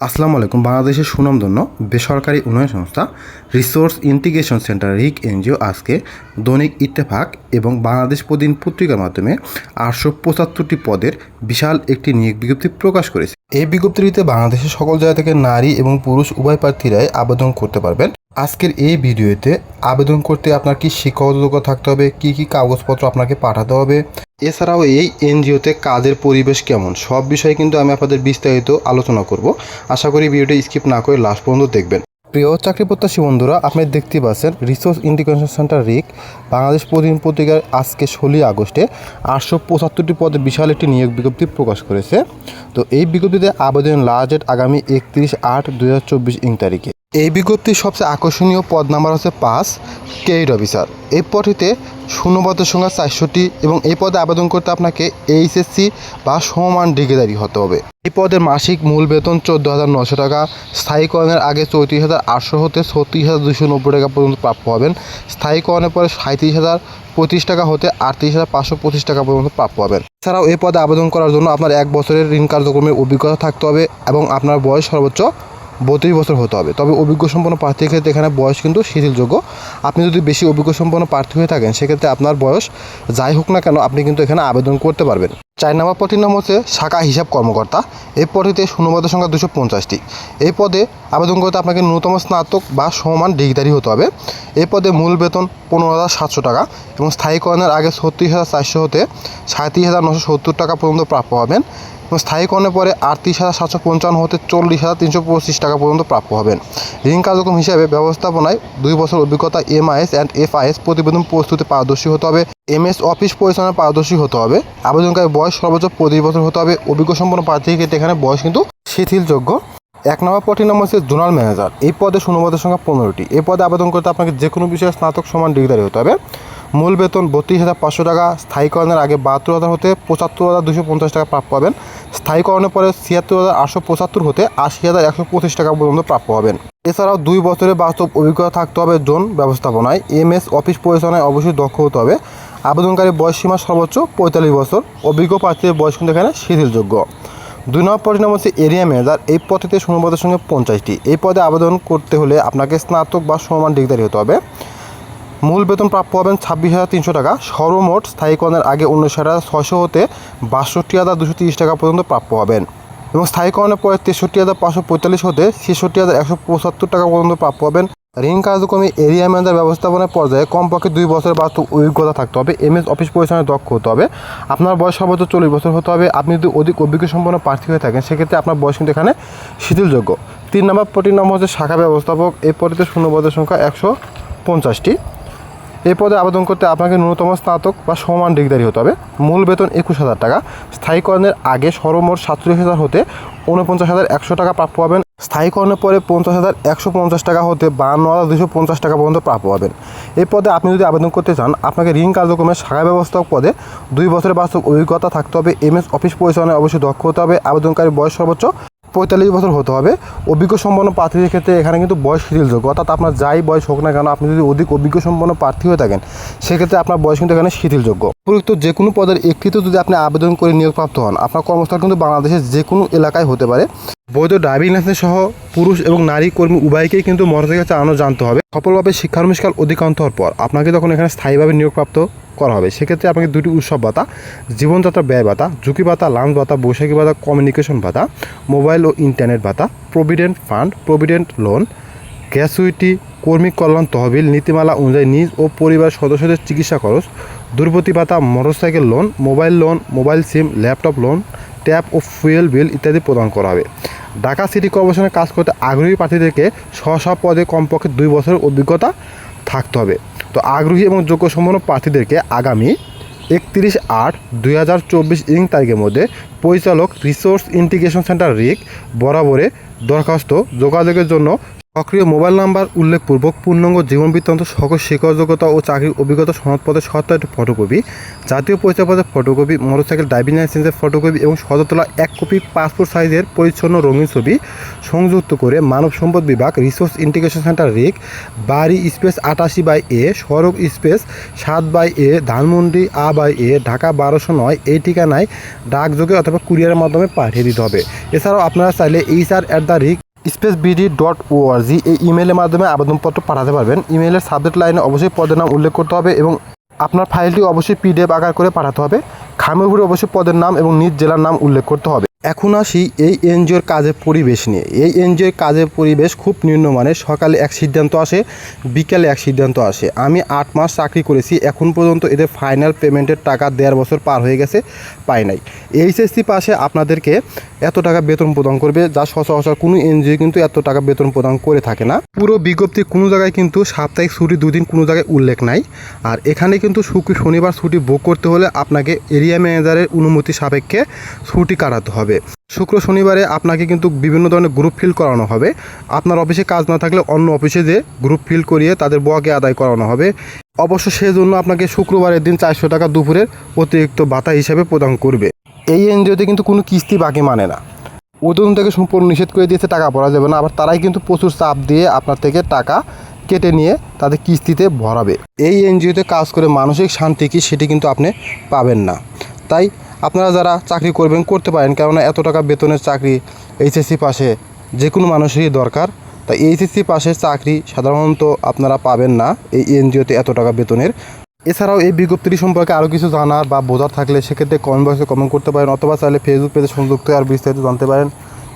আসসালামু আলাইকুম। বাংলাদেশের সুনামধন্য বেসরকারি উন্নয়ন সংস্থা রিসোর্স ইন্টিগ্রেশন সেন্টার রিক এনজিও আজকে দৈনিক ইত্তেফাক এবং বাংলাদেশ প্রতিদিন পত্রিকার মাধ্যমে 875টি পদের বিশাল একটি নিয়োগ বিজ্ঞপ্তি প্রকাশ করেছে। এই বিজ্ঞপ্তিটিতে বাংলাদেশের সকল জায়গা থেকে নারী এবং পুরুষ উভয় প্রার্থীরাই আবেদন করতে পারবেন। আজকের এই ভিডিওতে আবেদন করতে আপনার কি শিক্ষাগত যোগ্যতা থাকতে হবে, কি কাগজপত্র আপনাকে পাঠাতে হবে, এছাড়াও এই এনজিওতে কাজের পরিবেশ কেমন, সব বিষয়ে কিন্তু আমি আপনাদের বিস্তারিত আলোচনা করব। আশা করি ভিডিওটি স্কিপ না করে লাস্ট পর্যন্ত দেখবেন। প্রিয় চাকরি প্রত্যাশী বন্ধুরা, আপনি দেখতে পাচ্ছেন রিসোর্স ইন্টিগ্রেশন সেন্টার রিক বাংলাদেশ প্রতিদিন পত্রিকার আজকে 16 আগস্টে 875টি পদে বিশাল একটি নিয়োগ বিজ্ঞপ্তি প্রকাশ করেছে। তো এই বিজ্ঞপ্তিতে আবেদন লাস্ট ডেট আগামী 31/8/2024 তারিখে। এই বিজ্ঞপ্তির সবচেয়ে আকর্ষণীয় পদ নাম্বার হচ্ছে 5 ক্রেডিট অফিসার। এই পদটিতে শূন্যপদের সংখ্যা 400টি এবং এই পদে আবেদন করতে আপনাকে এইচএসসি বা সমমান ডিগ্রিধারী হতে হবে। এই পদের মাসিক মূল বেতন 14,900 টাকা, স্থায়ীকরণের আগে 34,800 হতে 36,290 টাকা পর্যন্ত প্রাপ্য হবেন। স্থায়ীকরণের পরে 37,035 টাকা হতে 38,525 টাকা পর্যন্ত প্রাপ্য হবেন। এছাড়াও এই পদে আবেদন করার জন্য আপনার 1 বছরের ঋণ কার্যক্রমের অভিজ্ঞতা থাকতে হবে এবং আপনার বয়স সর্বোচ্চ 32 বছর হতে হবে। তবে অভিজ্ঞ সম্পন্ন প্রার্থীর ক্ষেত্রে এখানে বয়স কিন্তু শিথিলযোগ্য। আপনি যদি বেশি অভিজ্ঞ সম্পন্ন প্রার্থী হয়ে থাকেন সেক্ষেত্রে আপনার বয়স যাই হোক না কেন আপনি কিন্তু এখানে আবেদন করতে পারবেন। 4 নম্বর পদটির নাম হচ্ছে শাখা হিসাব কর্মকর্তা। এই পদটিতে শূন্যপদের সংখ্যা 250টি। এই পদে আবেদন করতে আপনাকে ন্যূনতম স্নাতক বা সমমান ডিগ্রিধারী হতে হবে। এই পদে মূল বেতন 15,700 টাকা এবং স্থায়ীকরণের আগে 36,400 হতে 37,970 টাকা পর্যন্ত প্রাপ্য হবেন এবং স্থায়ীকরণের পরে 38,755 হতে 40,325 টাকা পর্যন্ত প্রাপ্য হবেন। ঋণ কার্যক্রম হিসাবে ব্যবস্থাপনায় 2 বছর অভিজ্ঞতা, এমআইএস অ্যান্ড এফআইএস প্রতিবেদন প্রস্তুতে পারদর্শী হতে হবে, এমএস অফিস পরিচালনায় পারদর্শী হতে হবে। আবেদনকারী বয়স সর্বোচ্চ 25 বছর হতে হবে। অভিজ্ঞ সম্পন্ন প্রার্থীর ক্ষেত্রে এখানে বয়স কিন্তু শিথিলযোগ্য। 1 নম্বর পদটির নাম হচ্ছে জোনাল ম্যানেজার। এই পদে শূন্যপদের সংখ্যা 15টি। এই পদে আবেদন করতে আপনাকে যে কোনো বিষয়ে স্নাতক সমান ডিগ্রিধারী হতে হবে। মূল বেতন 32,500 টাকা, স্থায়ীকরণের আগে 72,000 হতে 75,250 টাকা প্রাপ্য হবেন। স্থায়ীকরণের পরে 76,875 হতে 80,125 টাকা পর্যন্ত প্রাপ্য হবেন। এছাড়াও 2 বছরের বাস্তব অভিজ্ঞতা থাকতে হবে জোন ব্যবস্থাপনায়। এমএস অফিস পরিচালনায় অবশ্যই দক্ষ হতে হবে। আবেদনকারী বয়স সীমা সর্বোচ্চ 45 বছর। অভিজ্ঞ প্রার্থীর বয়স কিন্তু এখানে শিথিলযোগ্য। 2 নম্বর পদের নাম হচ্ছে এরিয়া ম্যানেজার। এই পদটিতে শূন্যপদের সঙ্গে 50টি। এই পদে আবেদন করতে হলে আপনাকে স্নাতক বা সমমান ডিগ্রিধারী হতে হবে। মূল বেতন প্রাপ্য হবেন 26,300 টাকা। সর্বমোট স্থায়ীকরণের আগে 59,600 হতে 62,230 টাকা পর্যন্ত প্রাপ্য হবেন এবং স্থায়ীকরণের পরে 63,545 হতে 66,175 টাকা পর্যন্ত প্রাপ্য হবেন। ঋণ কার্যক্রমে এরিয়া ম্যানেজার ব্যবস্থাপনার পর্যায়ে কমপক্ষে 2 বছরের বাস্তব অভিজ্ঞতা থাকতে হবে। এমএস অফিস পরিচালনায় দক্ষ হতে হবে। আপনার বয়স সর্বোচ্চ 40 বছর হতে হবে। আপনি যদি অধিক অভিজ্ঞ সম্পন্ন প্রার্থী হয়ে থাকেন সেক্ষেত্রে আপনার বয়স কিন্তু এখানে শিথিলযোগ্য। 3 নম্বর পদটির নাম হচ্ছে শাখা ব্যবস্থাপক। এই পদটিতে শূন্যপদের সংখ্যা 150টি। এই পদে আবেদন করতে আপনাকে ন্যূনতম স্নাতক বা সমান ডিগ্রিধারী হতে হবে। মূল বেতন 21,000 টাকা। স্থায়ীকরণের আগে সর্বমোট 47,000 হতে 49,100 টাকা প্রাপ্য হবেন। স্থায়ীকরণের পরে 50,150 টাকা হতে 52,250 টাকা পর্যন্ত প্রাপ্য হবেন। এই পদে আপনি যদি আবেদন করতে চান আপনাকে ঋণ কার্যক্রমের শাখা ব্যবস্থাপক পদে 2 বছরের বাস্তব অভিজ্ঞতা থাকতে হবে। এমএস অফিস পরিচালনায় অবশ্যই দক্ষ হতে হবে। আবেদনকারী বয়স সর্বোচ্চ 45 বছর হতে হবে। অভিজ্ঞ সম্পন্ন প্রার্থীদের ক্ষেত্রে এখানে কিন্তু বয়স শিথিলযোগ্য, অর্থাৎ আপনার যাই বয়স হোক না কেন আপনি যদি অধিক অভিজ্ঞ সম্পন্ন প্রার্থী হয়ে থাকেন সেক্ষেত্রে আপনার বয়স কিন্তু এখানে শিথিলযোগ্য। উপরোক্ত যে কোনো পদের একটিতে যদি আপনি আবেদন করে নিয়োগপ্রাপ্ত হন আপনার কর্মস্থল কিন্তু বাংলাদেশের যে কোনো এলাকায় হতে পারে। বৈধ ড্রাইভিং লাইসেন্স সহ পুরুষ এবং নারী কর্মী উভয়কেই কিন্তু মোটরসাইকেল চালানো জানতে হবে। সফলভাবে শিক্ষানুষ্ঠান অধিকান্ত হওয়ার পর আপনাকে যখন এখানে স্থায়ীভাবে নিয়োগপ্রাপ্ত করা হবে সেক্ষেত্রে আপনাকে 2টি উৎসব ভাতা, জীবনযাত্রা ব্যয় ভাতা, ঝুঁকি ভাতা, লাঞ্চ ভাতা, বৈশাখী ভাতা, কমিউনিকেশন ভাতা, মোবাইল ও ইন্টারনেট ভাতা, provident fund, provident loan, gratuity, কর্মী কল্যাণ তহবিল, নীতিমালা অনুযায়ী নিজ ও পরিবার সদস্যদের চিকিৎসা খরচ, দুর্গতি ভাতা, motorcycle loan, mobile SIM, laptop loan, tab ও ফুয়েল বিল ইত্যাদি প্রদান করা হবে। ঢাকা সিটি কর্পোরেশনে কাজ করতে আগ্রহী প্রার্থীদেরকে স্ব পদে কমপক্ষে 2 বছরের অভিজ্ঞতা থাকতে হবে। তো আগ্রহী এবং যোগ্য সম্পন্ন প্রার্থীদেরকে আগামী 31/8/2024 তারিখের মধ্যে পরিচালক রিসোর্স ইন্টিগ্রেশন সেন্টার রিক বরাবরে দরখাস্ত যোগাযোগের জন্য সক্রিয় মোবাইল নাম্বার উল্লেখপূর্বক পূর্ণাঙ্গ জীবন বৃত্তান্ত সকল শিক্ষাযোগ্যতা ও চাকরির অভিজ্ঞতা সনদপত্রের সত্য একটি ফটোকপি, জাতীয় পরিচয়পত্রের ফটোকপি, মোটরসাইকেল ড্রাইভিং লাইসেন্সের ফটোকপি এবং সদতলা 1 কপি পাসপোর্ট সাইজের পরিচ্ছন্ন রঙিন ছবি সংযুক্ত করে মানব সম্পদ বিভাগ, রিসোর্স ইন্টিগ্রেশন সেন্টার রিক, বাড়ি স্পেস 88/A, সড়ক space 7/A, Dhanmondi A/A, Dhaka 1209 এই ঠিকানায় ডাকযোগে অথবা কুরিয়ারের মাধ্যমে পাঠিয়ে দিতে হবে। এছাড়াও আপনারা চাইলে HR@ @bd.org এই ইমেলের মাধ্যমে আবেদনপত্র পাঠাতে পারবেন। ইমেলের সাবজেক্ট লাইনে অবশ্যই পদের নাম উল্লেখ করতে হবে এবং আপনার ফাইলটি অবশ্যই PDF আকার করে পাঠাতে হবে। খামের উপরে অবশ্যই পদের নাম এবং নিজ জেলার নাম উল্লেখ করতে হবে। এখন আসি এই এনজিওর কাজের পরিবেশ নিয়ে। এই এনজিওর কাজের পরিবেশ খুব নিম্নমানের। সকালে এক সিদ্ধান্ত আসে, বিকেলে এক সিদ্ধান্ত আসে। আমি 8 মাস চাকরি করেছি, এখন পর্যন্ত এদের ফাইনাল পেমেন্টের টাকা 1.5 বছর পার হয়ে গেছে, পাই নাই। HSC পাশে আপনাদেরকে এত টাকা বেতন প্রদান করবে, যা সচরাচর কোনো এনজিও কিন্তু এত টাকা বেতন প্রদান করে থাকে না। পুরো বিজ্ঞপ্তি কোনো জায়গায় কিন্তু সাপ্তাহিক ছুটি 2 দিন কোনো জায়গায় উল্লেখ নাই। আর এখানে কিন্তু শনিবার ছুটি বুক করতে হলে আপনাকে এরিয়া ম্যানেজারের অনুমতি সাপেক্ষে ছুটি কাটাতে হবে। শুক্র শনিবারে আপনাকে কিন্তু বিভিন্ন ধরনের গ্রুপ ফিল করানো হবে। আপনার অফিসে কাজ না থাকলে অন্য অফিসে যে গ্রুপ ফিল করিয়ে তাদের বকে আদায় করানো হবে। অবশ্য সেজন্য আপনাকে শুক্রবারের দিন 400 টাকা দুপুরের অতিরিক্ত ভাতা হিসাবে প্রদান করবে। এই এনজিওতে কিন্তু কোনো কিস্তি বাকি মানে না। ওজন থেকে সম্পূর্ণ নিষেধ করে দিয়েছে, টাকা ভরা যাবে না। আবার তারাই কিন্তু প্রচুর চাপ দিয়ে আপনার থেকে টাকা কেটে নিয়ে তাদের কিস্তিতে ভরাবে। এই এনজিওতে কাজ করে মানসিক শান্তি কি সেটি কিন্তু আপনি পাবেন না। তাই আপনারা যারা চাকরি করবেন করতে পারেন, কেননা এত টাকা বেতনের চাকরি HSC পাশে যে কোনো মানুষেরই দরকার। তাই HSC পাশে চাকরি সাধারণত আপনারা পাবেন না এই এনজিওতে এত টাকা বেতনের। এছাড়াও এই বিজ্ঞপ্তিটি সম্পর্কে আরও কিছু জানার বা বোঝার থাকলে সেক্ষেত্রে কমেন্ট বক্সে কমেন্ট করতে পারেন, অথবা চাইলে ফেসবুক পেজে সংযুক্ত আর বিস্তারিত জানতে পারেন।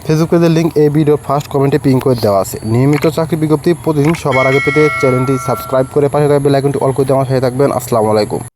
ফেসবুক পেজের লিঙ্ক এই ভিডিওর ফার্স্ট কমেন্টে পিন করে দেওয়া আছে। নিয়মিত চাকরি বিজ্ঞপ্তি প্রতিদিন সবার আগে পেতে চ্যানেলটি সাবস্ক্রাইব করে পাশে থাকা বেল আইকনটি অল করে দিয়ে আমার সাথে থাকবেন। আসসালামু আলাইকুম।